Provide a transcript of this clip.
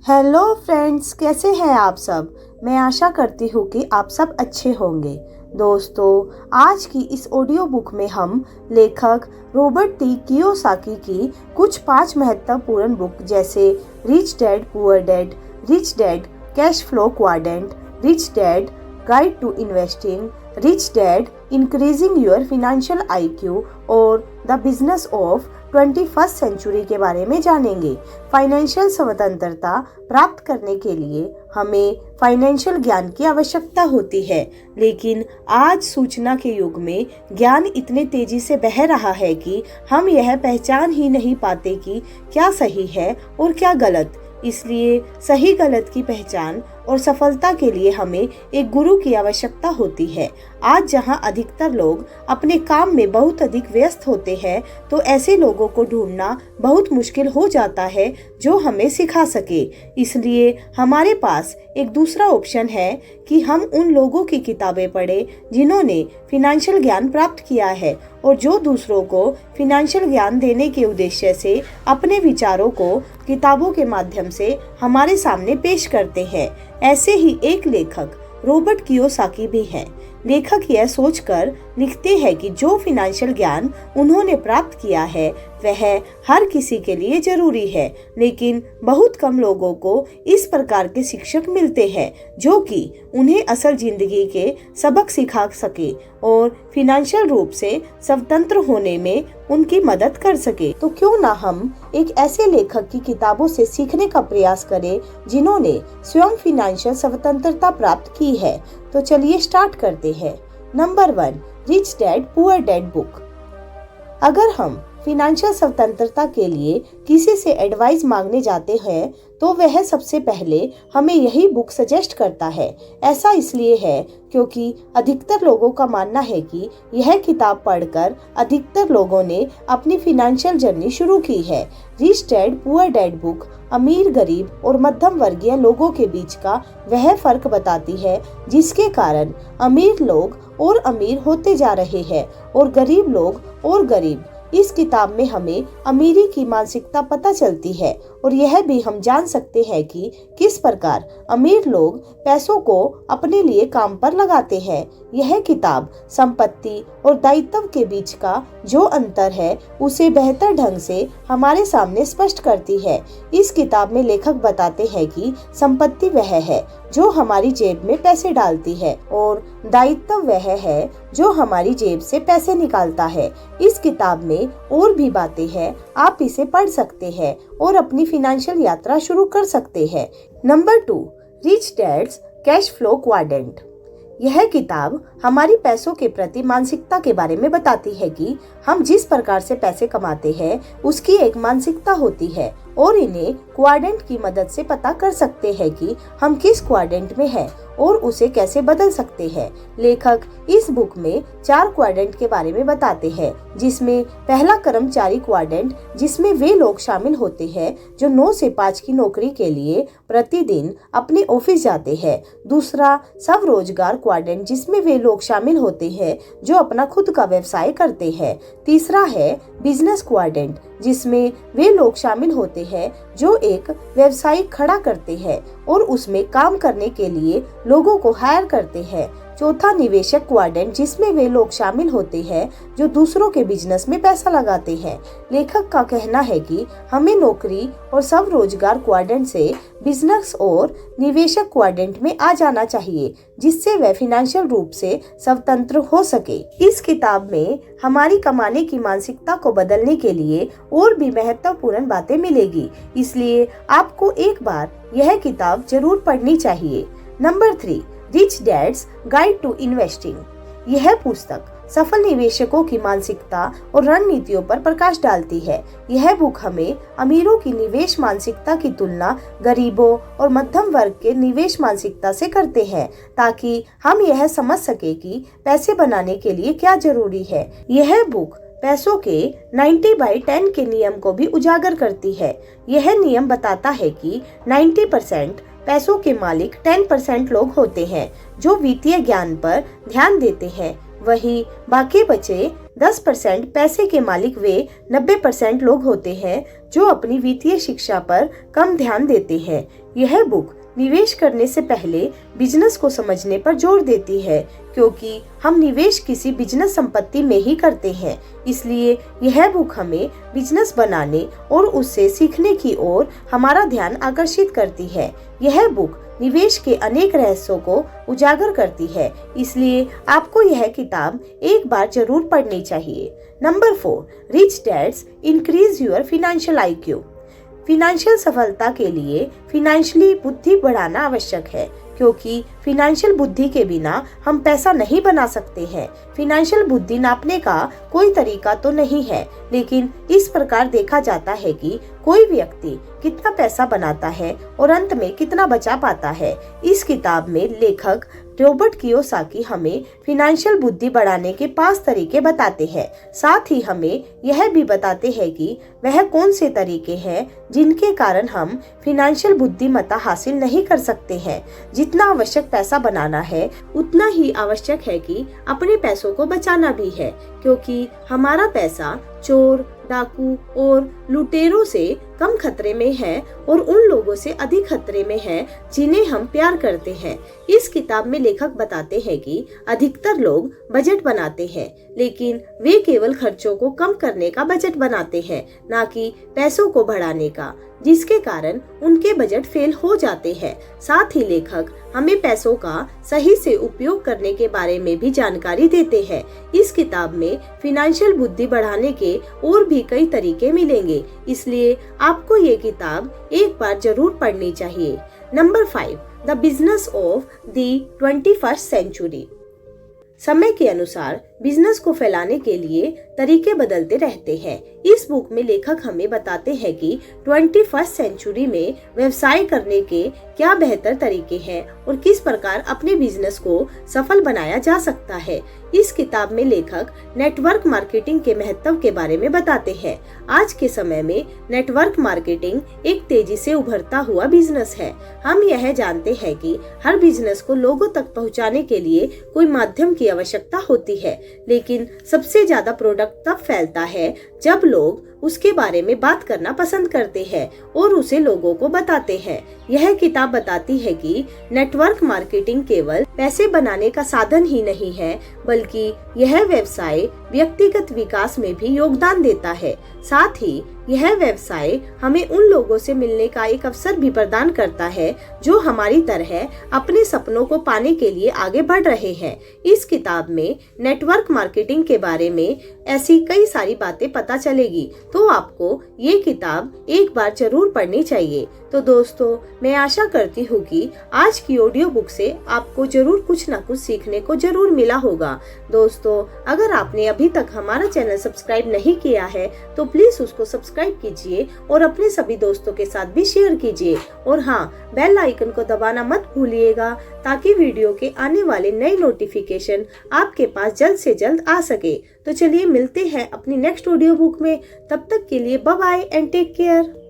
Hello friends, कैसे हैं आप सब। मैं आशा करती हूँ कि आप सब अच्छे होंगे। दोस्तों, आज की इस ऑडियो बुक में हम लेखक रॉबर्ट टी कियोसाकी की कुछ 5 महत्वपूर्ण बुक जैसे rich dad poor dad, rich dad cash flow quadrant, rich dad guide to investing, rich dad increasing your financial IQ और the business of 21st century के बारे में जानेंगे। फाइनेंशियल स्वतंत्रता प्राप्त करने के लिए हमें फाइनेंशियल ज्ञान की आवश्यकता होती है, लेकिन आज सूचना के युग में ज्ञान इतने तेजी से बह रहा है कि हम यह पहचान ही नहीं पाते कि क्या सही है और क्या गलत। इसलिए सही गलत की पहचान और सफलता के लिए हमें एक गुरु की आवश्यकता होती है। आज जहां अधिकतर लोग अपने काम में बहुत अधिक व्यस्त होते हैं, तो ऐसे लोगों को ढूंढना बहुत मुश्किल हो जाता है जो हमें सिखा सके। इसलिए हमारे पास एक दूसरा ऑप्शन है कि हम उन लोगों की किताबें पढ़ें जिन्होंने फाइनेंशियल ज्ञान प्राप्त किया है और जो दूसरों को फाइनेंशियल ज्ञान देने के उद्देश्य से अपने विचारों को किताबों के माध्यम से हमारे सामने पेश करते हैं। ऐसे ही एक लेखक रॉबर्ट कियोसाकी भी हैं। लेखक यह सोचकर लिखते हैं कि जो फाइनेंशियल ज्ञान उन्होंने प्राप्त किया है वह हर किसी के लिए जरूरी है, लेकिन बहुत कम लोगों को इस प्रकार के शिक्षक मिलते हैं जो कि उन्हें असल जिंदगी के सबक सिखा सके और फाइनेंशियल रूप से स्वतंत्र होने में उनकी मदद कर सके। तो क्यों ना हम एक ऐसे लेखक की किताबों से सीखने का प्रयास करें जिन्होंने स्वयं फाइनेंशियल स्वतंत्रता प्राप्त की है। तो चलिए स्टार्ट करते हैं। Number 1, rich dad poor dad book. अगर हम फाइनेंशियल स्वतंत्रता के लिए किसी से एडवाइस मांगने जाते हैं तो वह सबसे पहले हमें यही बुक सजेस्ट करता है। ऐसा इसलिए है क्योंकि अधिकतर लोगों का मानना है कि यह किताब पढ़कर अधिकतर लोगों ने अपनी फाइनेंशियल जर्नी शुरू की है। Rich dad poor dad book अमीर, गरीब और मध्यम वर्गीय लोगों के बीच का वह फर्क बताती है जिसके कारण अमीर लोग और अमीर होते जा रहे हैं और गरीब लोग और गरीब। इस किताब में हमें अमीरी की मानसिकता पता चलती है और यह भी हम जान सकते हैं कि किस प्रकार अमीर लोग पैसों को अपने लिए काम पर लगाते हैं। यह किताब संपत्ति और दायित्व के बीच का जो अंतर है उसे बेहतर ढंग से हमारे सामने स्पष्ट करती है। इस किताब में लेखक बताते हैं कि संपत्ति वह है जो हमारी जेब में पैसे डालती है और दायित्व वह है जो हमारी जेब से पैसे निकालता है। इस किताब में और भी बातें हैं, आप इसे पढ़ सकते हैं और अपनी फाइनेंशियल यात्रा शुरू कर सकते हैं। Number 2, rich dad's cash flow quadrant. यह किताब हमारी पैसों के प्रति मानसिकता के बारे में बताती है कि हम जिस प्रकार से पैसे कमाते हैं उसकी एक मानसिकता होती है और इन्हें क्वाड्रेंट की मदद से पता कर सकते हैं कि हम किस क्वाड्रेंट में हैं और उसे कैसे बदल सकते हैं। लेखक इस बुक में 4 क्वाड्रेंट के बारे में बताते हैं, जिसमें पहला कर्मचारी क्वाड्रेंट जिसमें वे लोग शामिल होते हैं जो 9 से 5 की नौकरी के लिए प्रतिदिन अपने ऑफिस जाते हैं। दूसरा स्वरोजगार क्वाड्रेंट जिसमें वे लोग शामिल होते हैं जो अपना खुद का व्यवसाय करते हैं। तीसरा है बिजनेस क्वाड्रेंट जिसमें वे लोग शामिल होते हैं जो एक व्यवसाय खड़ा करते हैं और उसमें काम करने के लिए लोगों को हायर करते हैं। चौथा निवेशक क्वाड्रेंट जिसमें वे लोग शामिल होते हैं जो दूसरों के बिजनेस में पैसा लगाते हैं। लेखक का कहना है कि हमें नौकरी और स्वरोजगार क्वाड्रेंट से बिजनेस और निवेशक क्वाड्रेंट में आ जाना चाहिए जिससे वह फाइनेंशियल रूप से स्वतंत्र हो सके। इस किताब में हमारी कमाने की मानसिकता को बदलने के लिए और भी महत्वपूर्ण बातें मिलेगी, इसलिए आपको एक बार यह किताब जरूर पढ़नी चाहिए। Number 3, rich dad's guide to investing. यह पुस्तक सफल निवेशकों की मानसिकता और रणनीतियों पर प्रकाश डालती है। यह बुक हमें अमीरों की निवेश मानसिकता की तुलना गरीबों और मध्यम वर्ग के निवेश मानसिकता से करते हैं ताकि हम यह समझ सके कि पैसे बनाने के लिए क्या जरूरी है। यह बुक पैसों के 90/10 के नियम को भी उजागर करती है। यह नियम बताता है कि 90% पैसों के मालिक 10% लोग होते हैं जो वित्तीय ज्ञान पर ध्यान देते हैं। वहीं बाकी बचे 10% पैसे के मालिक वे 90% लोग होते हैं जो अपनी वित्तीय शिक्षा पर कम ध्यान देते हैं। यह बुक निवेश करने से पहले बिजनेस को समझने पर जोर देती है, क्योंकि हम निवेश किसी बिजनेस संपत्ति में ही करते हैं। इसलिए यह बुक हमें बिजनेस बनाने और उससे सीखने की ओर हमारा ध्यान आकर्षित करती है। यह बुक निवेश के अनेक रहस्यों को उजागर करती है, इसलिए आपको यह किताब एक बार जरूर पढ़नी चाहिए। Number 4, rich dad's increase your financial IQ। Financial सफलता के लिए फिनेंशियली बुद्धि बढ़ाना आवश्यक है, क्योंकि फिनेंशियल बुद्धि के बिना हम पैसा नहीं बना सकते हैं। फिनेंशियल बुद्धि नापने का कोई तरीका तो नहीं है, लेकिन इस प्रकार देखा जाता है कि कोई व्यक्ति कितना पैसा बनाता है और अंत में कितना बचा पाता है। इस किताब में लेखक रॉबर्ट कियोसाकी हमें फिनेंशियल बुद्धि बढ़ाने के 5 तरीके बताते हैं। साथ ही हमें यह भी बताते हैं कि वह कौन से तरीके हैं जिनके कारण हम फिनेंशियल बुद्धिमत्ता हासिल नहीं कर सकते हैं। जितना आवश्यक पैसा बनाना है, उतना ही आवश्यक है कि अपने पैसों को बचाना भी है, क्योंकि हमारा पैसा चोर, डाकू और लुटेरों से कम खतरे में है और उन लोगों से अधिक खतरे में है जिन्हें हम प्यार करते हैं। इस किताब में लेखक बताते हैं कि अधिकतर लोग बजट बनाते हैं, लेकिन वे केवल खर्चों को कम करने का बजट बनाते हैं, ना कि पैसों को बढ़ाने का, जिसके कारण उनके बजट फेल हो जाते हैं। साथ ही लेखक हमें पैसों का सही से उपयोग करने के बारे में भी जानकारी देते हैं। इस किताब में फिनेंशियल बुद्धि बढ़ाने के और भी कई तरीके मिलेंगे, इसलिए आपको ये किताब एक बार जरूर पढ़नी चाहिए। Number 5, the business of the 21st century. समय के अनुसार बिजनेस को फैलाने के लिए तरीके बदलते रहते हैं। इस बुक में लेखक हमें बताते हैं कि 21st सेंचुरी में व्यवसाय करने के क्या बेहतर तरीके हैं और किस प्रकार अपने बिजनेस को सफल बनाया जा सकता है। इस किताब में लेखक नेटवर्क मार्केटिंग के महत्व के बारे में बताते हैं। आज के समय में नेटवर्क मार्केटिंग एक तेजी से उभरता हुआ बिजनेस है। हम यह जानते हैं कि हर बिजनेस को लोगों तक पहुंचाने के लिए कोई माध्यम की आवश्यकता होती है, लेकिन सबसे ज्यादा प्रोडक्ट तब फैलता है जब लोग उसके बारे में बात करना पसंद करते हैं और उसे लोगों को बताते हैं। यह किताब बताती है कि नेटवर्क मार्केटिंग केवल पैसे बनाने का साधन ही नहीं है, बल्कि यह व्यवसाय व्यक्तिगत विकास में भी योगदान देता है। साथ ही यह व्यवसाय हमें उन लोगों से मिलने का एक अवसर भी प्रदान करता है जो हमारी तरह अपने सपनों को पाने के लिए आगे बढ़ रहे हैं। इस किताब में नेटवर्क मार्केटिंग के बारे में ऐसी कई सारी बातें पता चलेगी, तो आपको ये किताब एक बार जरूर पढ़नी चाहिए। तो दोस्तों, मैं आशा करती हूँ कि आज की ऑडियो बुक से आपको जरूर कुछ ना कुछ सीखने को जरूर मिला होगा। दोस्तों, अगर आपने अभी तक हमारा चैनल सब्सक्राइब नहीं किया है तो प्लीज उसको सब्सक्राइब कीजिए और अपने सभी दोस्तों के साथ भी शेयर कीजिए। और हाँ, बेल आइकन को दबाना मत भूलिएगा, ताकि वीडियो के आने वाले नए नोटिफिकेशन आपके पास जल्द से जल्द आ सके। तो चलिए मिलते हैं अपनी नेक्स्ट ऑडियो बुक में। तब तक के लिए bye bye and take care.